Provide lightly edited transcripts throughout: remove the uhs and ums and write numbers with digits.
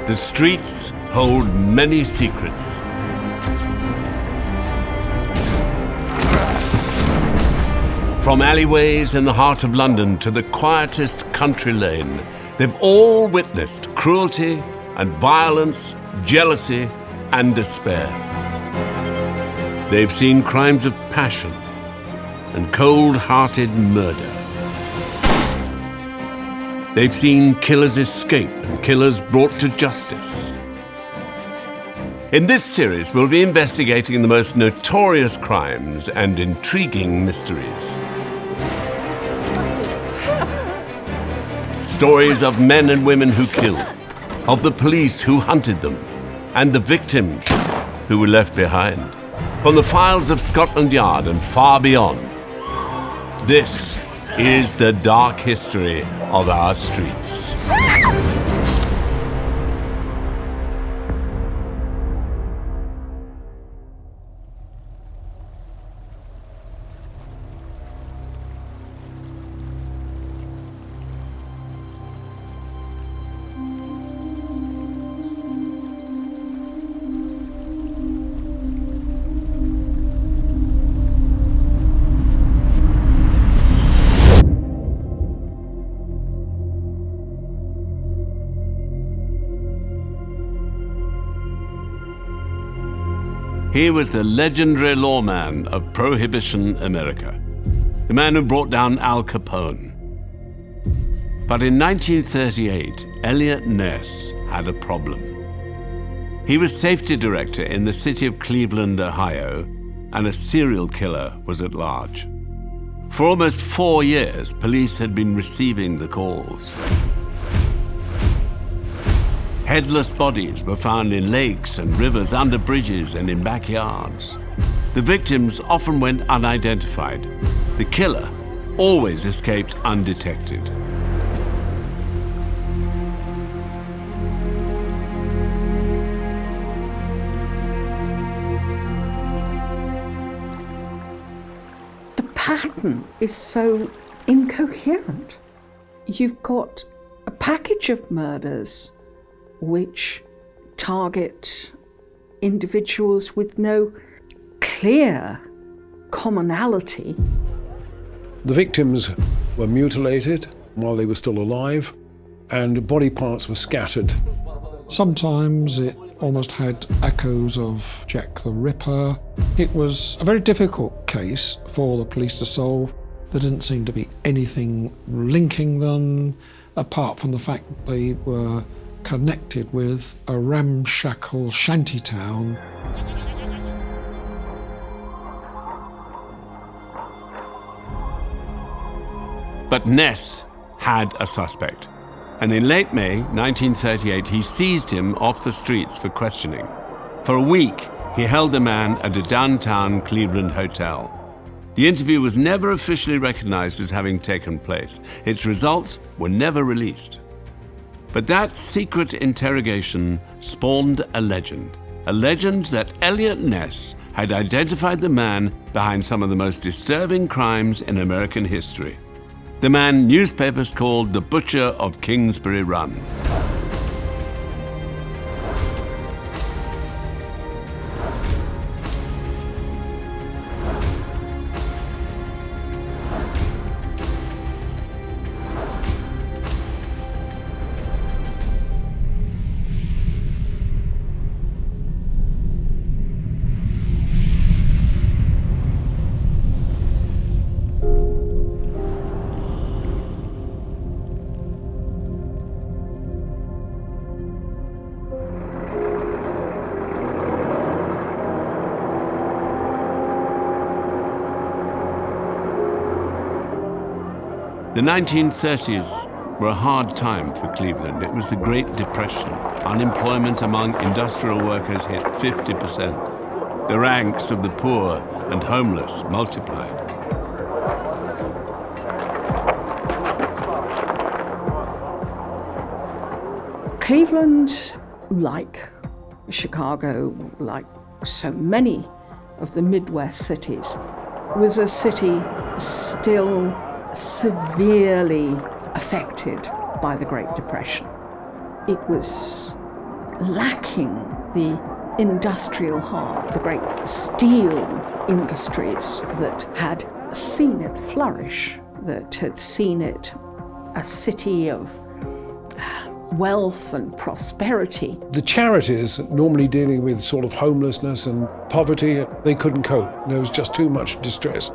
The streets hold many secrets. From alleyways in the heart of London to the quietest country lane, they've all witnessed cruelty and violence, jealousy and despair. They've seen crimes of passion and cold-hearted murder. They've seen killers escape and killers brought to justice. In this series, we'll be investigating the most notorious crimes and intriguing mysteries. Stories of men and women who killed, of the police who hunted them, and the victims who were left behind. From the files of Scotland Yard and far beyond, this is the dark history of our streets. He was the legendary lawman of Prohibition America, the man who brought down Al Capone. But in 1938, Elliot Ness had a problem. He was safety director in the city of Cleveland, Ohio, and a serial killer was at large. For almost 4 years, police had been receiving the calls. Headless bodies were found in lakes and rivers, under bridges and in backyards. The victims often went unidentified. The killer always escaped undetected. The pattern is so incoherent. You've got a package of murders which target individuals with no clear commonality. The victims were mutilated while they were still alive, and body parts were scattered. Sometimes it almost had echoes of Jack the Ripper. It was a very difficult case for the police to solve. There didn't seem to be anything linking them, apart from the fact that they were connected with a ramshackle shantytown. But Ness had a suspect, and in late May 1938 he seized him off the streets for questioning. For a week he held the man at a downtown Cleveland hotel. The interview was never officially recognized as having taken place. Its results were never released. But that secret interrogation spawned a legend that Elliot Ness had identified the man behind some of the most disturbing crimes in American history. The man newspapers called the Butcher of Kingsbury Run. The 1930s were a hard time for Cleveland. It was the Great Depression. Unemployment among industrial workers hit 50%. The ranks of the poor and homeless multiplied. Cleveland, like Chicago, like so many of the Midwest cities, was a city still severely affected by the Great Depression. It was lacking the industrial heart, the great steel industries that had seen it flourish, that had seen it a city of wealth and prosperity. The charities, normally dealing with sort of homelessness and poverty, they couldn't cope. There was just too much distress.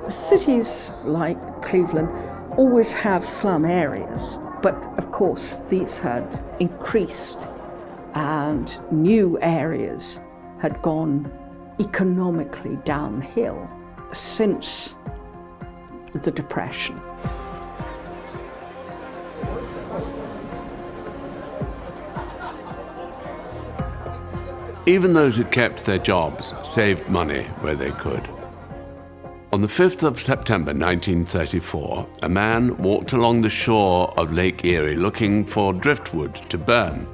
Cities like Cleveland always have slum areas, but of course these had increased and new areas had gone economically downhill since the Depression. Even those who kept their jobs saved money where they could. On the 5th of September 1934, a man walked along the shore of Lake Erie looking for driftwood to burn.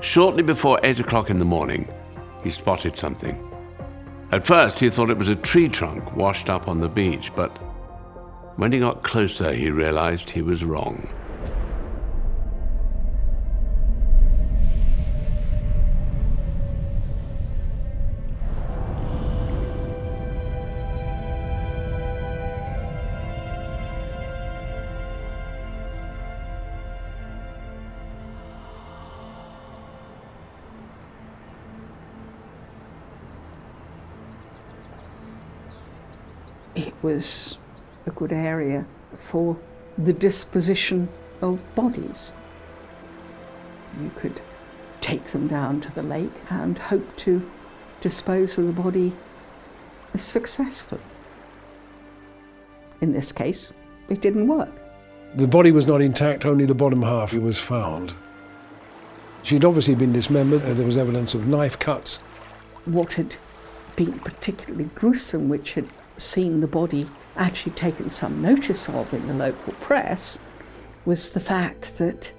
Shortly before 8 o'clock in the morning, he spotted something. At first, he thought it was a tree trunk washed up on the beach, but when he got closer, he realized he was wrong. It was a good area for the disposition of bodies. You could take them down to the lake and hope to dispose of the body successfully. In this case, it didn't work. The body was not intact, only the bottom half was found. She'd obviously been dismembered, and there was evidence of knife cuts. What had been particularly gruesome, which had seen the body actually taken some notice of in the local press, was the fact that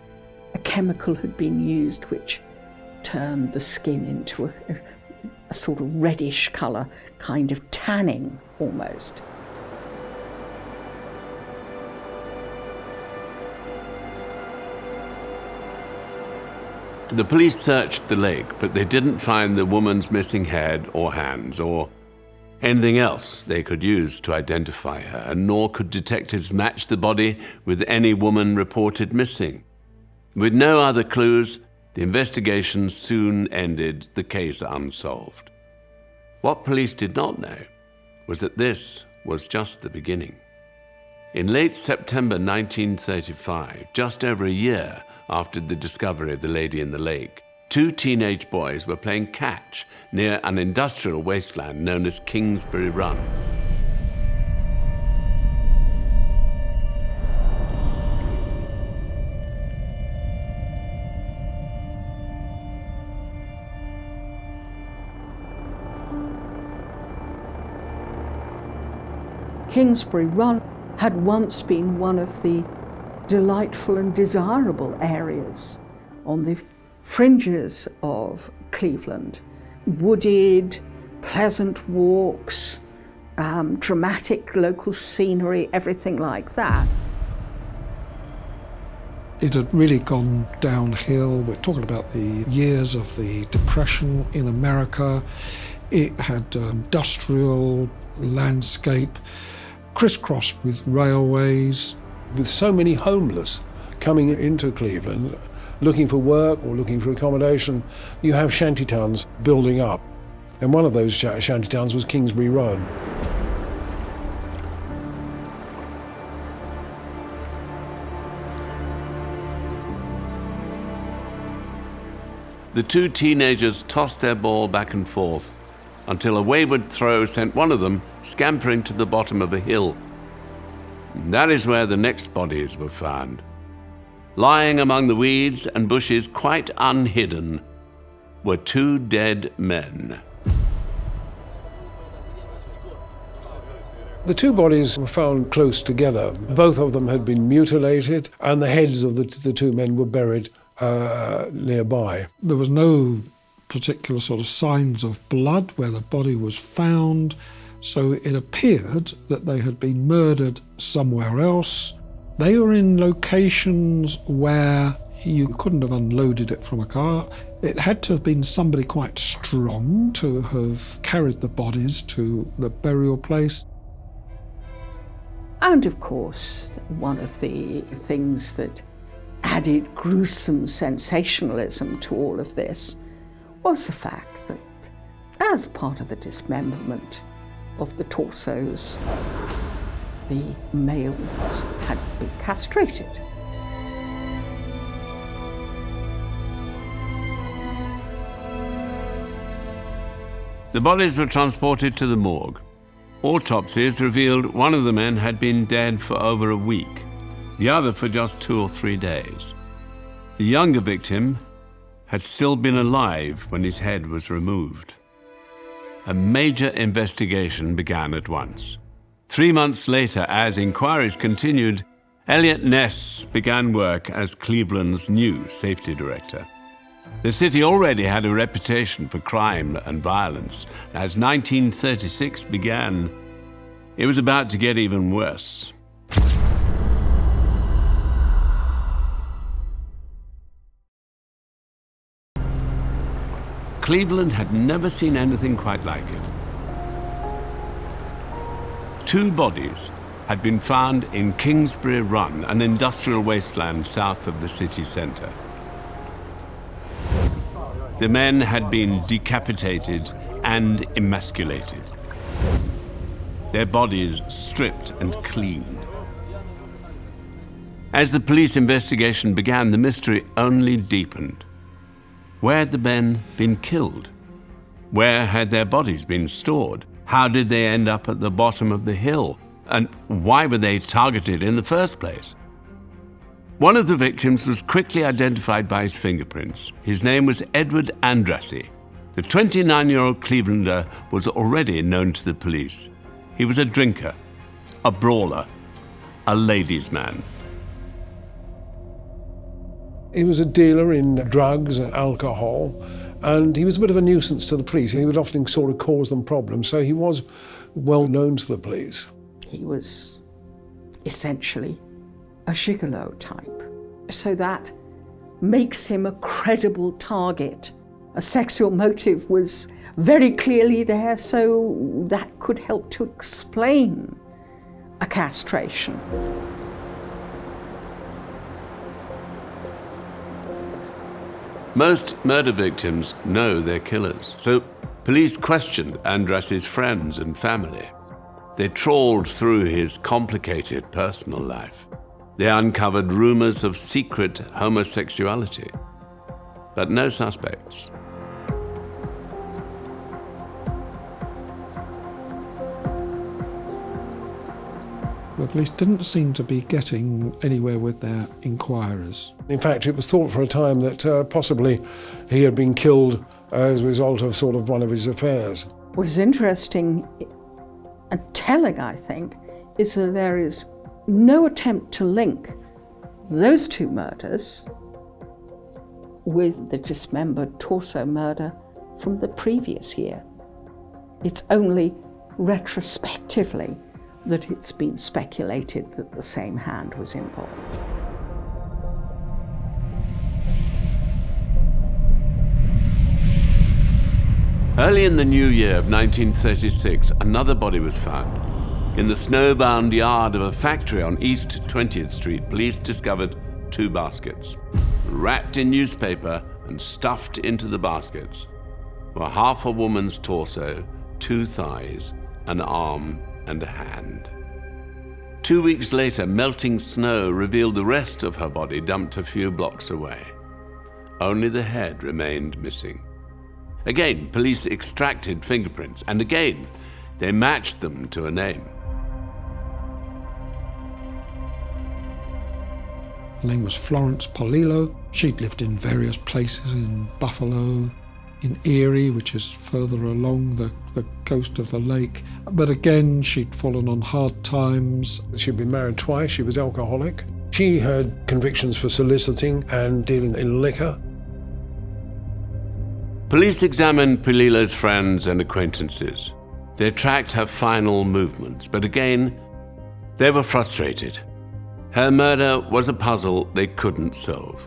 a chemical had been used which turned the skin into a sort of reddish colour, kind of tanning almost. The police searched the lake, but they didn't find the woman's missing head or hands or anything else they could use to identify her, nor could detectives match the body with any woman reported missing. With no other clues, the investigation soon ended, the case unsolved. What police did not know was that this was just the beginning. In late September 1935, just over a year after the discovery of the lady in the lake, 2 teenage boys were playing catch near an industrial wasteland known as Kingsbury Run. Kingsbury Run had once been one of the delightful and desirable areas on the fringes of Cleveland. Wooded, pleasant walks, dramatic local scenery, everything like that. It had really gone downhill. We're talking about the years of the Depression in America. It had industrial landscape, crisscrossed with railways. With so many homeless coming into Cleveland, looking for work or looking for accommodation, you have shantytowns building up. And one of those shantytowns was Kingsbury Run. The 2 teenagers tossed their ball back and forth until a wayward throw sent one of them scampering to the bottom of a hill. That is where the next bodies were found. Lying among the weeds and bushes, quite unhidden, were 2 dead men. The 2 bodies were found close together. Both of them had been mutilated, and the heads of the 2 men were buried nearby. There was no particular sort of signs of blood where the body was found, so it appeared that they had been murdered somewhere else. They were in locations where You couldn't have unloaded it from a car. It had to have been somebody quite strong to have carried the bodies to the burial place. And of course, one of the things that added gruesome sensationalism to all of this was the fact that as part of the dismemberment of the torsos, the males had been castrated. The bodies were transported to the morgue. Autopsies revealed one of the men had been dead for over a week, the other for just 2 or 3 days. The younger victim had still been alive when his head was removed. A major investigation began at once. 3 months later, as inquiries continued, Elliot Ness began work as Cleveland's new safety director. The city already had a reputation for crime and violence. As 1936 began, it was about to get even worse. Cleveland had never seen anything quite like it. 2 bodies had been found in Kingsbury Run, an industrial wasteland south of the city centre. The men had been decapitated and emasculated, their bodies stripped and cleaned. As the police investigation began, the mystery only deepened. Where had the men been killed? Where had their bodies been stored? How did they end up at the bottom of the hill? And why were they targeted in the first place? One of the victims was quickly identified by his fingerprints. His name was Edward Andrassy. The 29-year-old Clevelander was already known to the police. He was a drinker, a brawler, a ladies' man. He was a dealer in drugs and alcohol, and he was a bit of a nuisance to the police. He would often sort of cause them problems, so he was well known to the police. He was essentially a gigolo type. So that makes him a credible target. A sexual motive was very clearly there, so that could help to explain a castration. Most murder victims know their killers, so police questioned Andrassy's friends and family. They trawled through his complicated personal life. They uncovered rumors of secret homosexuality, but no suspects. The police didn't seem to be getting anywhere with their inquiries. In fact, it was thought for a time that possibly he had been killed as a result of sort of one of his affairs. What is interesting and telling, I think, is that there is no attempt to link those 2 murders with the dismembered torso murder from the previous year. It's only retrospectively that it's been speculated that the same hand was involved. Early in the new year of 1936, another body was found. In the snowbound yard of a factory on East 20th Street, police discovered 2 baskets. Wrapped in newspaper and stuffed into the baskets were half a woman's torso, 2 thighs, an arm, and a hand. 2 weeks later, melting snow revealed the rest of her body dumped a few blocks away. Only the head remained missing. Again, police extracted fingerprints, and again, they matched them to a name. Her name was Florence Polillo. She'd lived in various places in Buffalo, in Erie, which is further along the coast of the lake. But again, she'd fallen on hard times. She'd been married twice, she was alcoholic. She had convictions for soliciting and dealing in liquor. Police examined Polillo's friends and acquaintances. They tracked her final movements, but again, they were frustrated. Her murder was a puzzle they couldn't solve.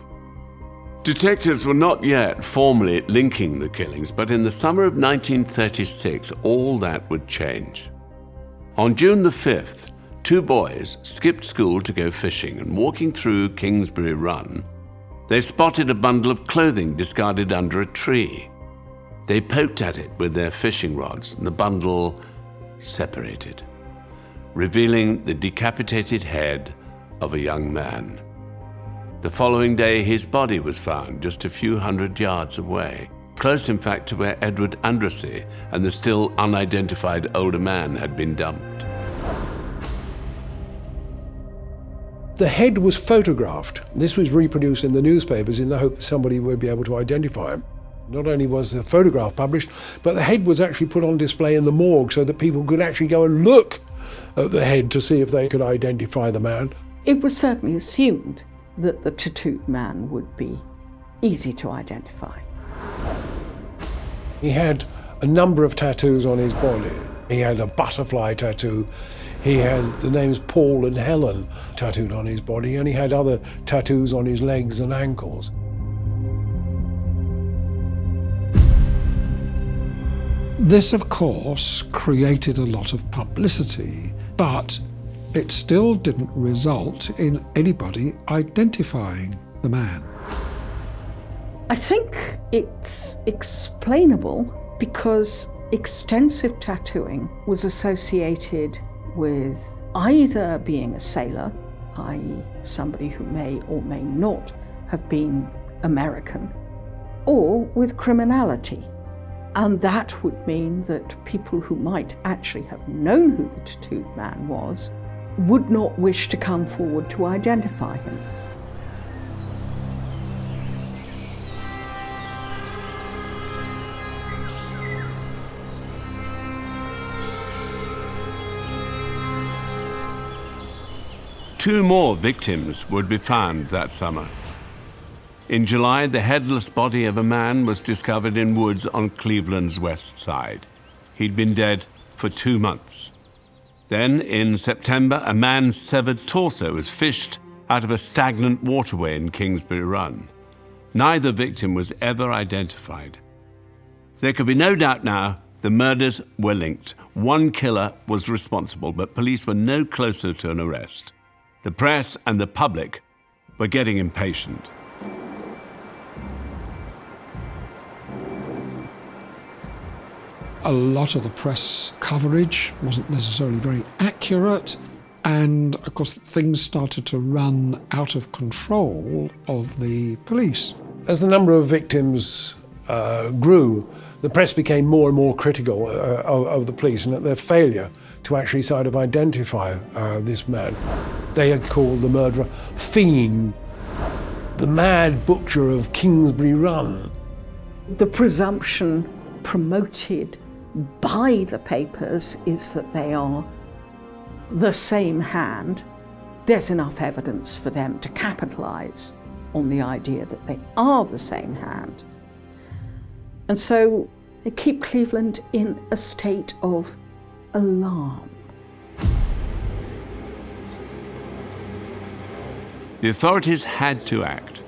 Detectives were not yet formally linking the killings, but in the summer of 1936, all that would change. On June the 5th, two boys skipped school to go fishing, and walking through Kingsbury Run, they spotted a bundle of clothing discarded under a tree. They poked at it with their fishing rods, and the bundle separated, revealing the decapitated head of a young man. The following day, his body was found just a few hundred yards away, close in fact to where Edward Andrassy and the still unidentified older man had been dumped. The head was photographed. This was reproduced in the newspapers in the hope that somebody would be able to identify him. Not only was the photograph published, but the head was actually put on display in the morgue so that people could actually go and look at the head to see if they could identify the man. It was certainly assumed that the tattooed man would be easy to identify. He had a number of tattoos on his body. He had a butterfly tattoo. He had the names Paul and Helen tattooed on his body, and he had other tattoos on his legs and ankles. This, of course, created a lot of publicity, but it still didn't result in anybody identifying the man. I think it's explainable because extensive tattooing was associated with either being a sailor, i.e. somebody who may or may not have been American, or with criminality. And that would mean that people who might actually have known who the tattooed man was would not wish to come forward to identify him. Two more victims would be found that summer. In July, the headless body of a man was discovered in woods on Cleveland's west side. He'd been dead for 2 months. Then, in September, a man's severed torso was fished out of a stagnant waterway in Kingsbury Run. Neither victim was ever identified. There could be no doubt now the murders were linked. One killer was responsible, but police were no closer to an arrest. The press and the public were getting impatient. A lot of the press coverage wasn't necessarily very accurate, and of course things started to run out of control of the police. As the number of victims grew, the press became more and more critical of the police and at their failure to actually sort of identify this man. They had called the murderer Fiend, the mad butcher of Kingsbury Run. The presumption promoted by the papers is that they are the same hand. There's enough evidence for them to capitalise on the idea that they are the same hand. And so they keep Cleveland in a state of alarm. The authorities had to act.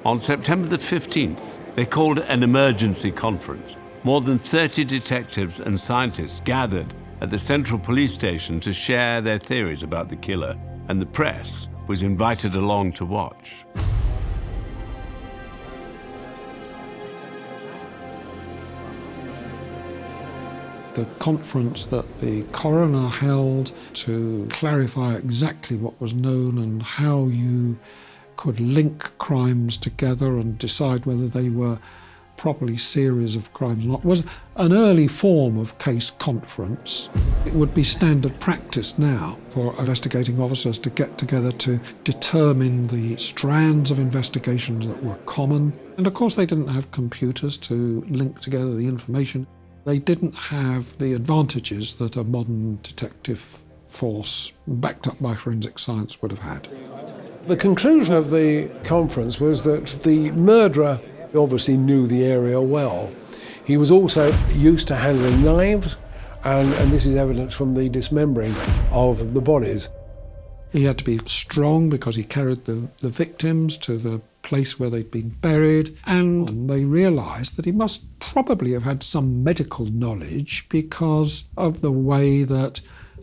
On September the 15th, they called an emergency conference. More than 30 detectives and scientists gathered at the Central Police Station to share their theories about the killer, and the press was invited along to watch. The conference that the coroner held to clarify exactly what was known and how you could link crimes together and decide whether they were properly series of crimes or not was an early form of case conference. It would be standard practice now for investigating officers to get together to determine the strands of investigations that were common. And of course they didn't have computers to link together the information. They didn't have the advantages that a modern detective force backed up by forensic science would have had. The conclusion of the conference was that the murderer obviously knew the area well. He was also used to handling knives, and this is evidence from the dismembering of the bodies. He had to be strong because he carried the victims to the place where they'd been buried, and they realised that he must probably have had some medical knowledge because of the way that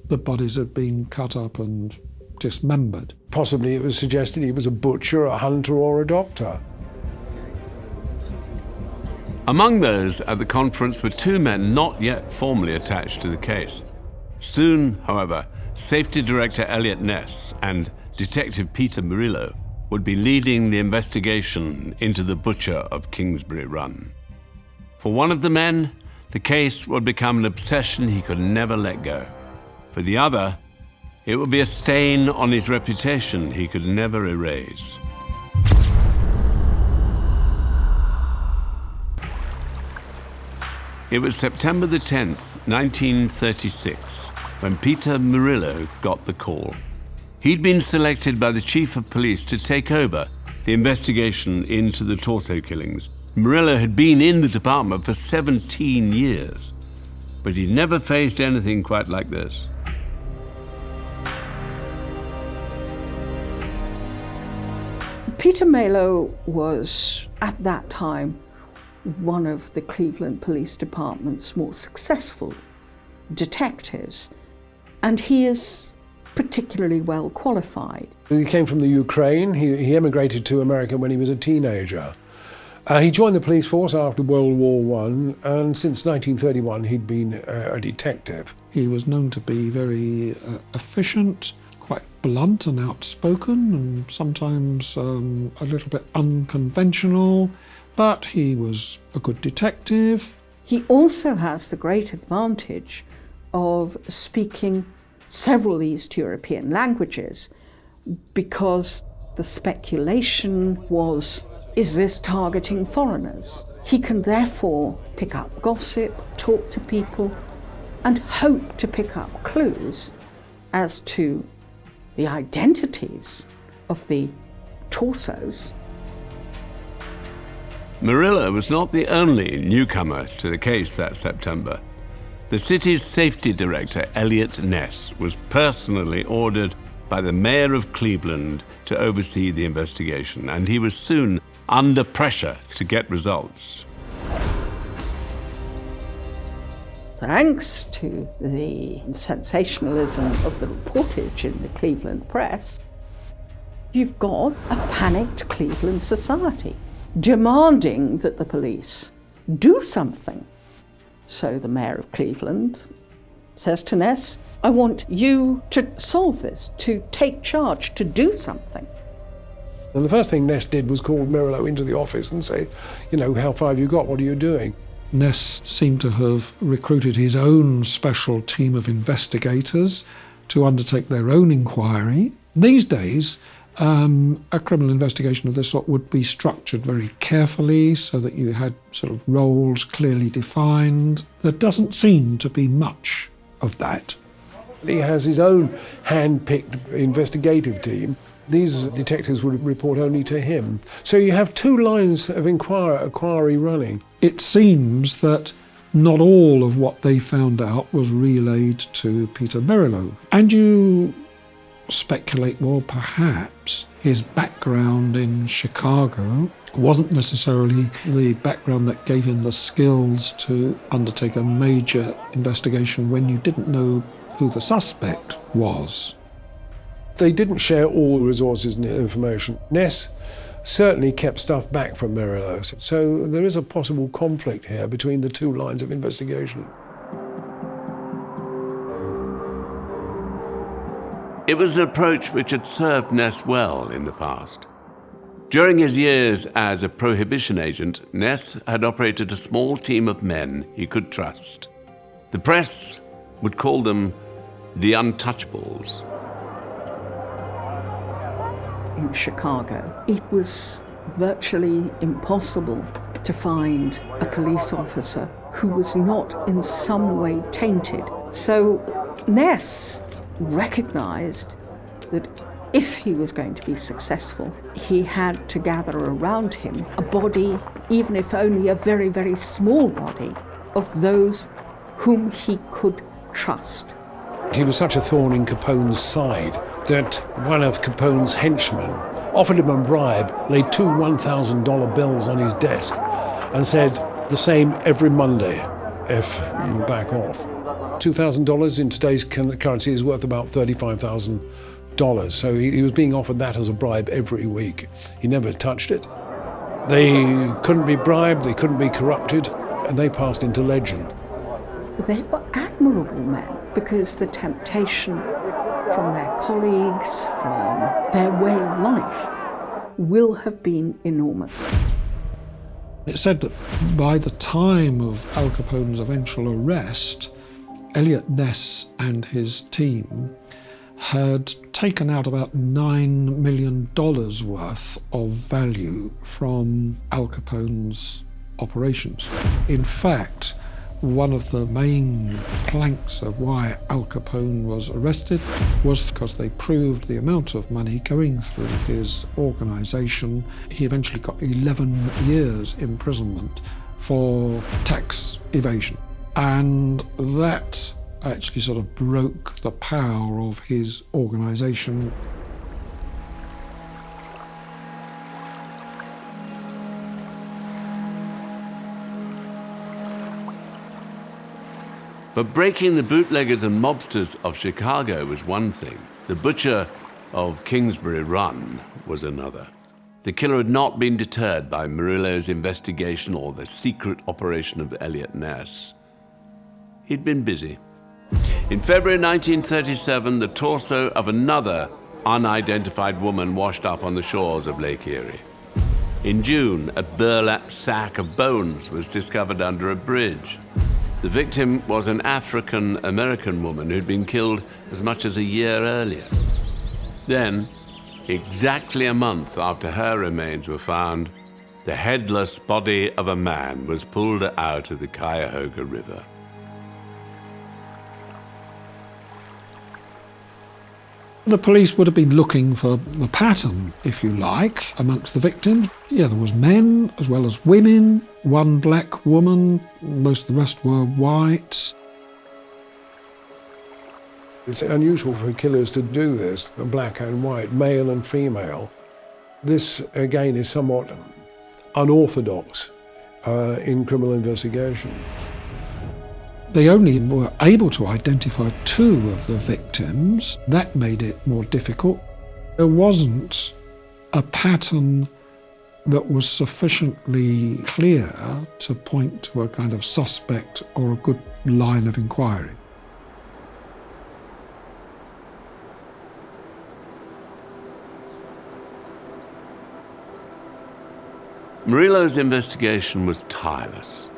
the bodies had been cut up and dismembered. Possibly it was suggested he was a butcher, a hunter, or a doctor. Among those at the conference were two men not yet formally attached to the case. Soon, however, Safety Director Elliot Ness and Detective Peter Murillo would be leading the investigation into the Butcher of Kingsbury Run. For one of the men, the case would become an obsession he could never let go. For the other, it would be a stain on his reputation he could never erase. It was September the 10th, 1936, when Peter Murillo got the call. He'd been selected by the Chief of Police to take over the investigation into the torso killings. Murillo had been in the department for 17 years, but he'd never faced anything quite like this. Peter Murillo was, at that time, one of the Cleveland Police Department's more successful detectives, and he is particularly well qualified. He came from the Ukraine. He emigrated to America when he was a teenager. He joined the police force after World War I, and since 1931 he'd been a detective. He was known to be very efficient, quite blunt and outspoken, and sometimes a little bit unconventional, but he was a good detective. He also has the great advantage of speaking several East European languages, because the speculation was, is this targeting foreigners? He can therefore pick up gossip, talk to people, and hope to pick up clues as to the identities of the torsos. Murillo was not the only newcomer to the case that September. The city's safety director, Elliot Ness, was personally ordered by the mayor of Cleveland to oversee the investigation, and he was soon under pressure to get results. Thanks to the sensationalism of the reportage in the Cleveland press, you've got a panicked Cleveland society demanding that the police do something. So the mayor of Cleveland says to Ness, I want you to solve this, to take charge, to do something. And the first thing Ness did was call Murillo into the office and say, how far have you got? What are you doing? Ness seemed to have recruited his own special team of investigators to undertake their own inquiry. These days, a criminal investigation of this sort would be structured very carefully so that you had sort of roles clearly defined. There doesn't seem to be much of that. He has his own hand-picked investigative team. These detectives would report only to him. So you have two lines of inquiry running. It seems that not all of what they found out was relayed to Peter Murillo. And you speculate, well, perhaps his background in Chicago wasn't necessarily the background that gave him the skills to undertake a major investigation when you didn't know who the suspect was. They didn't share all the resources and information. Ness certainly kept stuff back from Murillo, so there is a possible conflict here between the two lines of investigation. It was an approach which had served Ness well in the past. During his years as a prohibition agent, Ness had operated a small team of men he could trust. The press would call them the Untouchables. In Chicago, it was virtually impossible to find a police officer who was not in some way tainted. So Ness recognized that if he was going to be successful, he had to gather around him a body, even if only a very, very small body, of those whom he could trust. He was such a thorn in Capone's side that one of Capone's henchmen offered him a bribe, laid two $1,000 bills on his desk and said, the same every Monday if you back off. $2,000 in today's currency is worth about $35,000. So he was being offered that as a bribe every week. He never touched it. They couldn't be bribed, they couldn't be corrupted, and they passed into legend. They were admirable men because the temptation from their colleagues, from their way of life, will have been enormous. It's said that by the time of Al Capone's eventual arrest, Eliot Ness and his team had taken out about $9 million worth of value from Al Capone's operations. In fact, one of the main planks of why Al Capone was arrested was because they proved the amount of money going through his organisation. He eventually got 11 years imprisonment for tax evasion. And that actually sort of broke the power of his organisation. But breaking the bootleggers and mobsters of Chicago was one thing. The Butcher of Kingsbury Run was another. The killer had not been deterred by Murillo's investigation or the secret operation of Eliot Ness. He'd been busy. In February 1937, the torso of another unidentified woman washed up on the shores of Lake Erie. In June, a burlap sack of bones was discovered under a bridge. The victim was an African-American woman who'd been killed as much as a year earlier. Then, exactly a month after her remains were found, the headless body of a man was pulled out of the Cuyahoga River. The police would have been looking for a pattern, if you like, amongst the victims. Yeah, there was men as well as women, one black woman, most of the rest were white. It's unusual for killers to do this, black and white, male and female. This, again, is somewhat unorthodox in criminal investigation. They only were able to identify two of the victims. That made it more difficult. There wasn't a pattern that was sufficiently clear to point to a kind of suspect or a good line of inquiry. Murillo's investigation was tireless.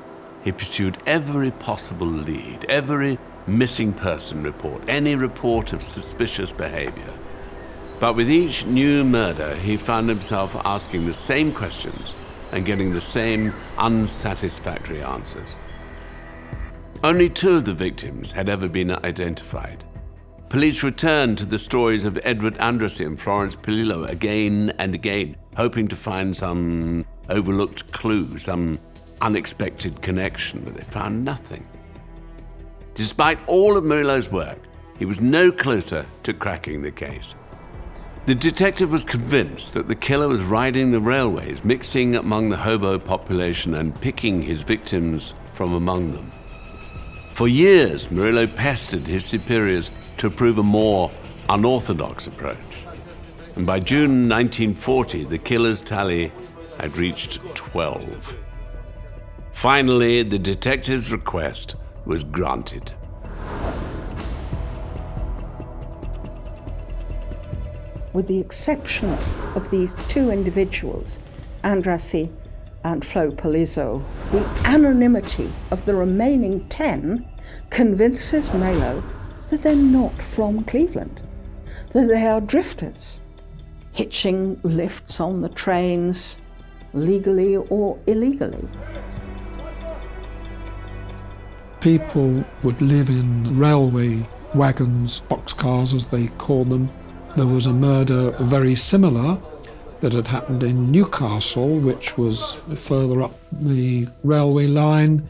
He pursued every possible lead, every missing person report, any report of suspicious behavior. But with each new murder, he found himself asking the same questions and getting the same unsatisfactory answers. Only two of the victims had ever been identified. Police returned to the stories of Edward Andrassy and Florence Polillo again and again, hoping to find some overlooked clue, some unexpected connection, but they found nothing. Despite all of Murillo's work, he was no closer to cracking the case. The detective was convinced that the killer was riding the railways, mixing among the hobo population and picking his victims from among them. For years, Murillo pestered his superiors to approve a more unorthodox approach. And by June 1940, the killer's tally had reached 12. Finally, the detective's request was granted. With the exception of these two individuals, Andrassy and Flo Polizzo, the anonymity of the remaining 10 convinces Murillo that they're not from Cleveland, that they are drifters, hitching lifts on the trains, legally or illegally. People would live in railway wagons, boxcars as they call them. There was a murder very similar that had happened in Newcastle, which was further up the railway line.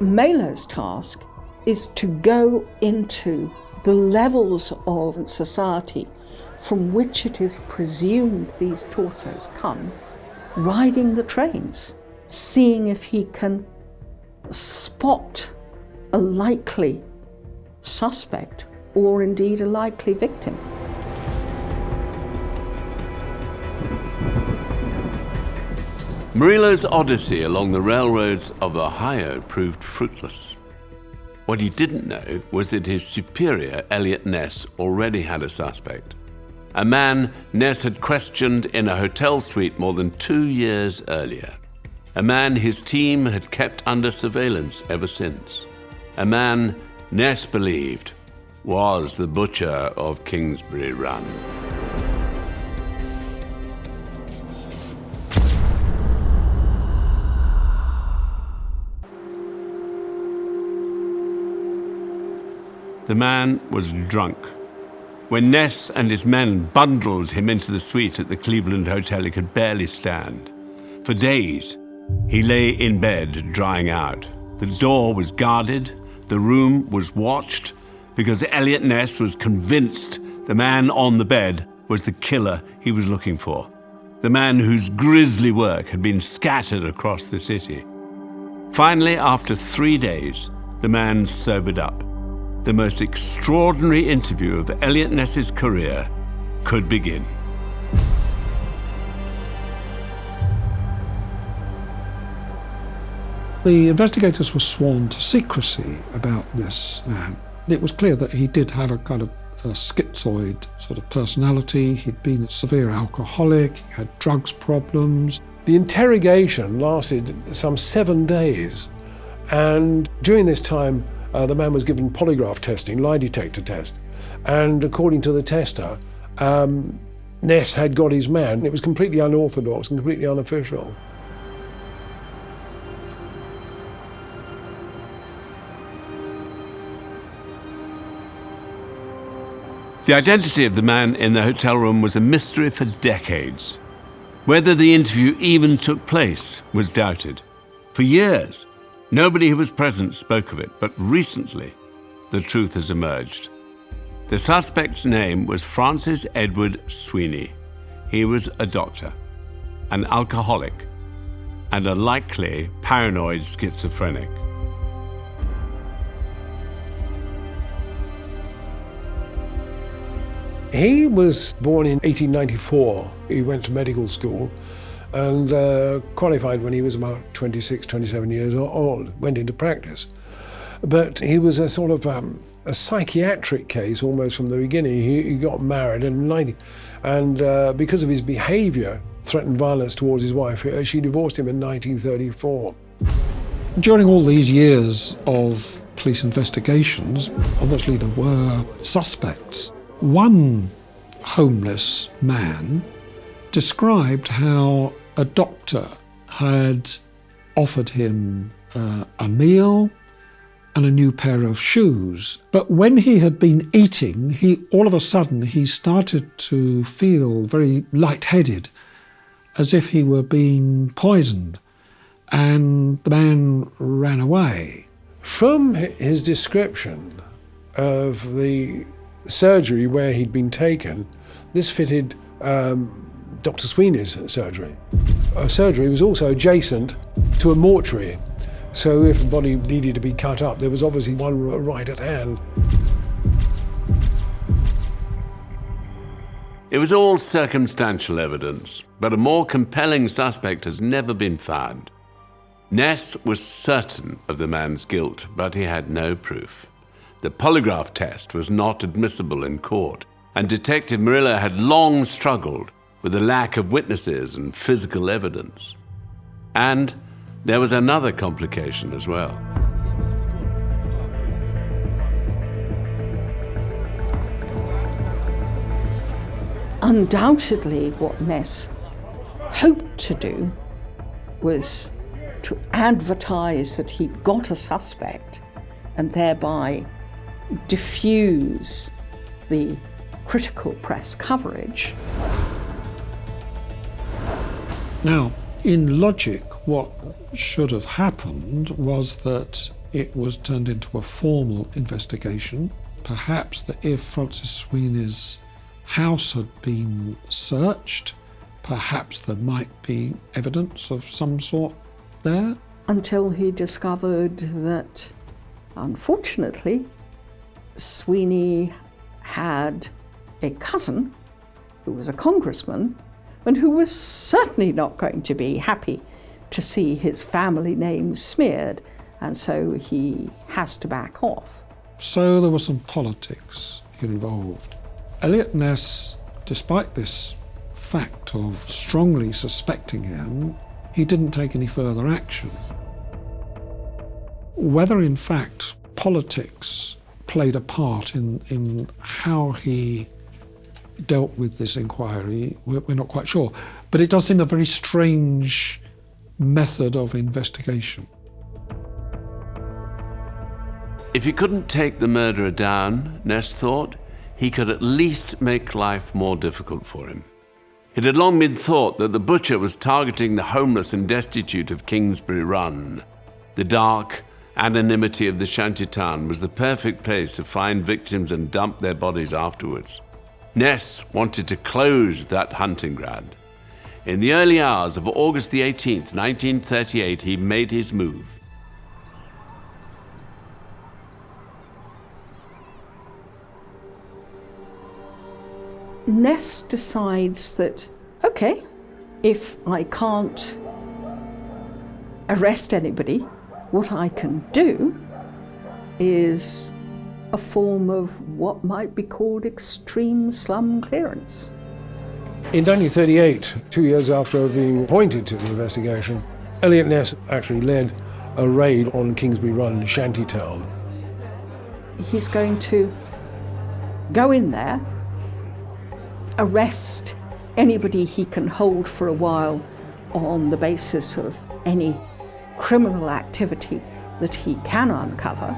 Murillo's task is to go into the levels of society from which it is presumed these torsos come, riding the trains, seeing if he can spot a likely suspect or indeed a likely victim. Murillo's odyssey along the railroads of Ohio proved fruitless. What he didn't know was that his superior, Elliot Ness, already had a suspect. A man Ness had questioned in a hotel suite more than 2 years earlier. A man his team had kept under surveillance ever since. A man Ness believed was the Butcher of Kingsbury Run. The man was drunk. When Ness and his men bundled him into the suite at the Cleveland Hotel, he could barely stand. For days, he lay in bed, drying out. The door was guarded, the room was watched, because Elliot Ness was convinced the man on the bed was the killer he was looking for, the man whose grisly work had been scattered across the city. Finally, after 3 days, the man sobered up. The most extraordinary interview of Elliot Ness's career could begin. The investigators were sworn to secrecy about this man. It was clear that he did have a kind of a schizoid sort of personality. He'd been a severe alcoholic, he had drugs problems. The interrogation lasted some 7 days, and during this time, the man was given polygraph testing, lie detector test, and according to the tester, Ness had got his man. It was completely unorthodox and completely unofficial. The identity of the man in the hotel room was a mystery for decades. Whether the interview even took place was doubted. For years, nobody who was present spoke of it, but recently, the truth has emerged. The suspect's name was Francis Edward Sweeney. He was a doctor, an alcoholic, and a likely paranoid schizophrenic. He was born in 1894. He went to medical school and qualified when he was about 26, 27 years old, went into practice. But he was a sort of a psychiatric case almost from the beginning. He got married and because of his behaviour, threatened violence towards his wife. She divorced him in 1934. During all these years of police investigations, obviously there were suspects. One homeless man described how a doctor had offered him a meal and a new pair of shoes. But when he had been eating, all of a sudden he started to feel very lightheaded, as if he were being poisoned, and the man ran away. From his description of the surgery where he'd been taken, this fitted Dr. Sweeney's surgery. A surgery was also adjacent to a mortuary, so if a body needed to be cut up, there was obviously one right at hand. It was all circumstantial evidence, but a more compelling suspect has never been found. Ness was certain of the man's guilt, but he had no proof. The polygraph test was not admissible in court, and Detective Murillo had long struggled with the lack of witnesses and physical evidence. And there was another complication as well. Undoubtedly, what Ness hoped to do was to advertise that he'd got a suspect and thereby diffuse the critical press coverage. Now, in logic, what should have happened was that it was turned into a formal investigation. Perhaps that if Francis Sweeney's house had been searched, perhaps there might be evidence of some sort there. Until he discovered that, unfortunately, Sweeney had a cousin who was a congressman and who was certainly not going to be happy to see his family name smeared, and so he has to back off. So there was some politics involved. Eliot Ness, despite this fact of strongly suspecting him, he didn't take any further action. Whether in fact politics played a part in how he dealt with this inquiry, we're not quite sure. But it does seem a very strange method of investigation. If he couldn't take the murderer down, Ness thought, he could at least make life more difficult for him. It had long been thought that the butcher was targeting the homeless and destitute of Kingsbury Run. The dark anonymity of the shanty town was the perfect place to find victims and dump their bodies afterwards. Ness wanted to close that hunting ground. In the early hours of August the 18th, 1938, he made his move. Ness decides that, okay, if I can't arrest anybody, what I can do is a form of what might be called extreme slum clearance. In 1938, 2 years after being appointed to the investigation, Eliot Ness actually led a raid on Kingsbury Run shantytown. He's going to go in there, arrest anybody he can hold for a while on the basis of any criminal activity that he can uncover,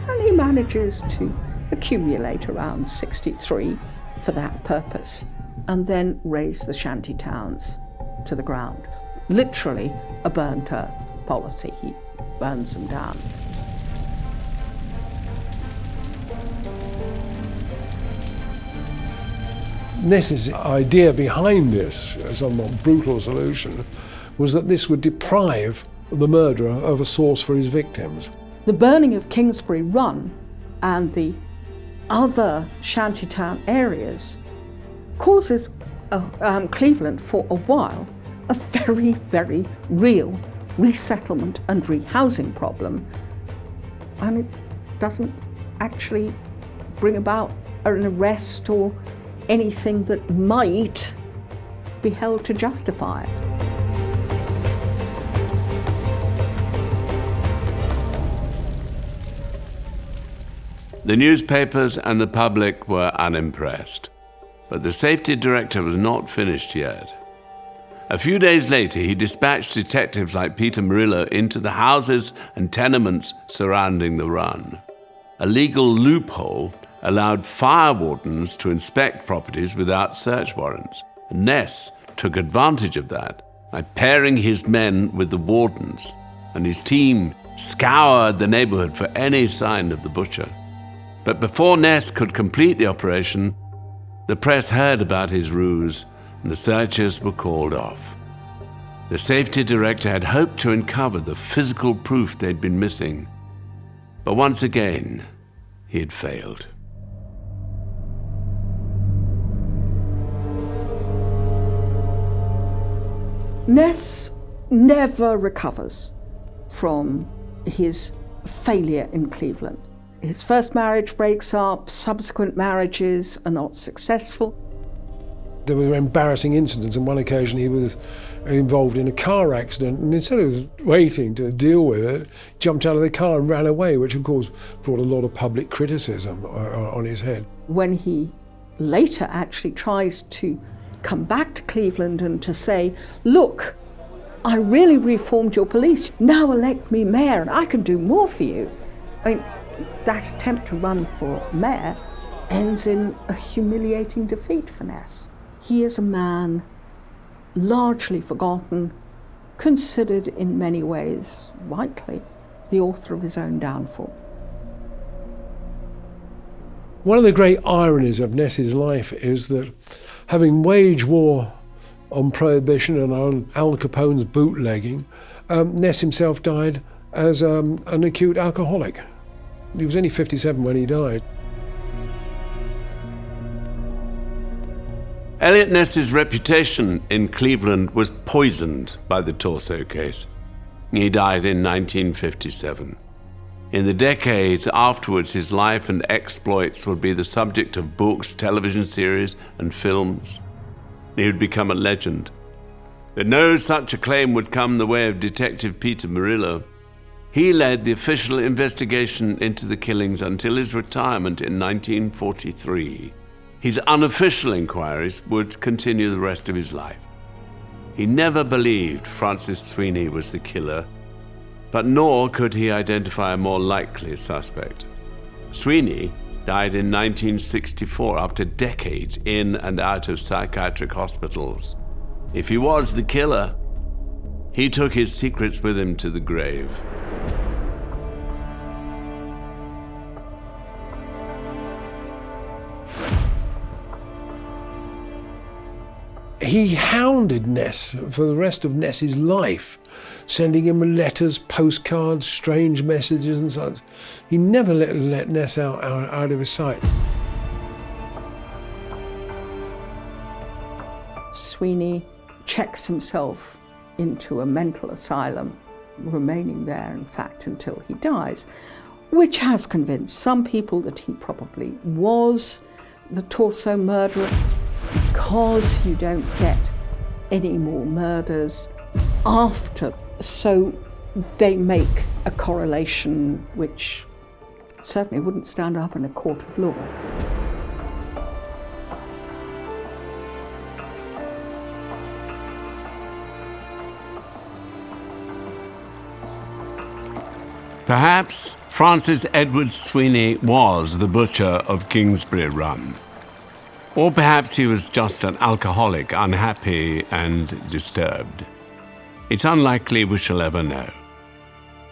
and he manages to accumulate around 63 for that purpose, and then raze the shanty towns to the ground. Literally a burnt earth policy. He burns them down. Ness's idea behind this, a somewhat brutal solution, was that this would deprive the murderer of a source for his victims. The burning of Kingsbury Run and the other shantytown areas causes Cleveland for a while a very, very real resettlement and rehousing problem, and it doesn't actually bring about an arrest or anything that might be held to justify it. The newspapers and the public were unimpressed, but the safety director was not finished yet. A few days later, he dispatched detectives like Peter Murillo into the houses and tenements surrounding the run. A legal loophole allowed fire wardens to inspect properties without search warrants. Ness took advantage of that by pairing his men with the wardens, and his team scoured the neighborhood for any sign of the butcher. But before Ness could complete the operation, the press heard about his ruse, and the searchers were called off. The safety director had hoped to uncover the physical proof they'd been missing, but once again, he had failed. Ness never recovers from his failure in Cleveland. His first marriage breaks up, subsequent marriages are not successful. There were embarrassing incidents. On one occasion he was involved in a car accident, and instead of waiting to deal with it, jumped out of the car and ran away, which of course brought a lot of public criticism on his head. When he later actually tries to come back to Cleveland and to say, look, I really reformed your police, now elect me mayor and I can do more for you. I mean, that attempt to run for mayor ends in a humiliating defeat for Ness. He is a man largely forgotten, considered in many ways rightly the author of his own downfall. One of the great ironies of Ness's life is that, having waged war on Prohibition and on Al Capone's bootlegging, Ness himself died as an acute alcoholic. He was only 57 when he died. Eliot Ness's reputation in Cleveland was poisoned by the Torso case. He died in 1957. In the decades afterwards, his life and exploits would be the subject of books, television series, and films. He would become a legend. But no such acclaim would come the way of Detective Peter Murillo. He led the official investigation into the killings until his retirement in 1943. His unofficial inquiries would continue the rest of his life. He never believed Francis Sweeney was the killer, but nor could he identify a more likely suspect. Sweeney died in 1964 after decades in and out of psychiatric hospitals. If he was the killer, he took his secrets with him to the grave. He hounded Ness for the rest of Ness's life, sending him letters, postcards, strange messages and such. He never let Ness out of his sight. Sweeney checks himself into a mental asylum, remaining there, in fact, until he dies, which has convinced some people that he probably was the Torso murderer, because you don't get any more murders after. So they make a correlation which certainly wouldn't stand up in a court of law. Perhaps Francis Edward Sweeney was the Butcher of Kingsbury Run. Or perhaps he was just an alcoholic, unhappy and disturbed. It's unlikely we shall ever know.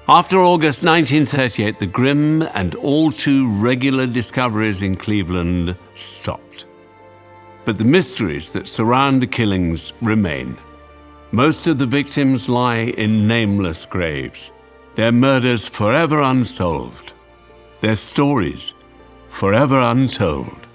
After August 1938, the grim and all too regular discoveries in Cleveland stopped. But the mysteries that surround the killings remain. Most of the victims lie in nameless graves, their murders forever unsolved, their stories forever untold.